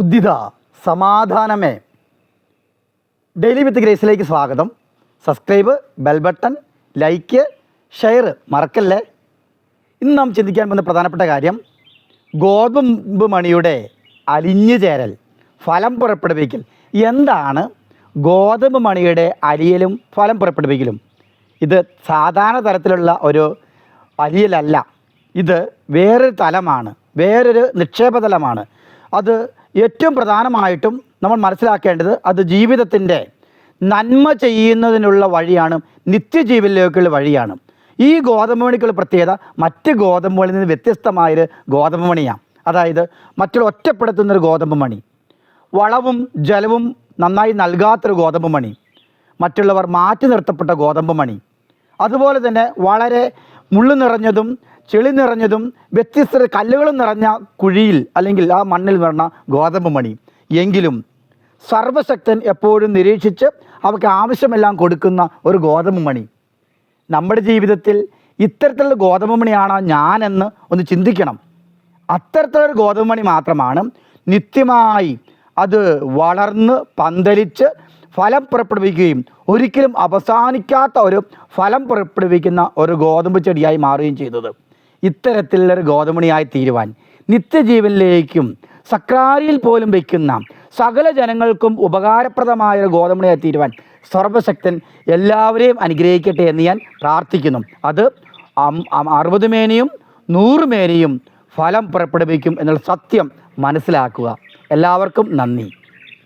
ഉദ്ദിത സമാധാനമേ. Daily വിത്ത് ഗ്രേസിലേക്ക് സ്വാഗതം. Subscribe, bell button, like, share മറക്കല്ലേ. ഇന്ന് നാം ചിന്തിക്കാൻ പോകുന്ന പ്രധാനപ്പെട്ട കാര്യം ഗോതമ്പ് മണിയുടെ അലിഞ്ഞു ചേരൽ, ഫലം പുറപ്പെടുവിക്കൽ. എന്താണ് ഗോതമ്പ് മണിയുടെ അലിയലും ഫലം പുറപ്പെടുവിക്കലും? ഇത് സാധാരണ തരത്തിലുള്ള ഒരു അലിയലല്ല, ഇത് വേറൊരു തലമാണ്, വേറൊരു നിക്ഷേപ തലമാണ്. അത് ഏറ്റവും പ്രധാനമായിട്ടും നമ്മൾ മനസ്സിലാക്കേണ്ടത് അത് ജീവിതത്തിൻ്റെ നന്മ ചെയ്യുന്നതിനുള്ള വഴിയാണ്, നിത്യജീവനിലേക്കുള്ള വഴിയാണ്. ഈ ഗോതമ്പ് മണിക്കുള്ള പ്രത്യേകത മറ്റ് ഗോതമ്പ് മണിയിൽ നിന്ന് വ്യത്യസ്തമായൊരു ഗോതമ്പ് മണിയാണ്. അതായത് മറ്റുള്ള ഒറ്റപ്പെടുത്തുന്നൊരു ഗോതമ്പ് മണി, വളവും ജലവും നന്നായി നൽകാത്തൊരു ഗോതമ്പ് മണി, മറ്റുള്ളവർ മാറ്റി നിർത്തപ്പെട്ട ഗോതമ്പ് മണി, അതുപോലെ തന്നെ വളരെ മുള്ളു നിറഞ്ഞതും ചെളി നിറഞ്ഞതും വ്യത്യസ്ത കല്ലുകളും നിറഞ്ഞ കുഴിയിൽ അല്ലെങ്കിൽ ആ മണ്ണിൽ നിറഞ്ഞ ഗോതമ്പ് മണി. എങ്കിലും സർവശക്തൻ എപ്പോഴും നിരീക്ഷിച്ച് അവർക്ക് ആവശ്യമെല്ലാം കൊടുക്കുന്ന ഒരു ഗോതമ്പ് മണി. നമ്മുടെ ജീവിതത്തിൽ ഇത്തരത്തിലുള്ള ഗോതമ്പ് മണിയാണോ ഞാനെന്ന് ഒന്ന് ചിന്തിക്കണം. അത്തരത്തിലൊരു ഗോതമ്പ് മണി മാത്രമാണ് നിത്യമായി അത് വളർന്ന് പന്തലിച്ച് ഫലം പുറപ്പെടുവിക്കുകയും ഒരിക്കലും അവസാനിക്കാത്ത ഒരു ഫലം പുറപ്പെടുവിക്കുന്ന ഒരു ഗോതമ്പ് ചെടിയായി മാറുകയും ചെയ്തത്. ഇത്തരത്തിലുള്ളൊരു ഗോതമ്പണിയായി തീരുവാൻ, നിത്യജീവനിലേക്കും സക്രാരിയിൽ പോലും വയ്ക്കുന്ന സകല ജനങ്ങൾക്കും ഉപകാരപ്രദമായ ഒരു ഗോതമ്പണിയായി തീരുവാൻ സർവശക്തൻ എല്ലാവരെയും അനുഗ്രഹിക്കട്ടെ എന്ന് ഞാൻ പ്രാർത്ഥിക്കുന്നു. അത് 60 മേനിയും 100 മേനിയും ഫലം പുറപ്പെടുവിക്കും എന്നുള്ള സത്യം മനസ്സിലാക്കുക. എല്ലാവർക്കും നന്ദി.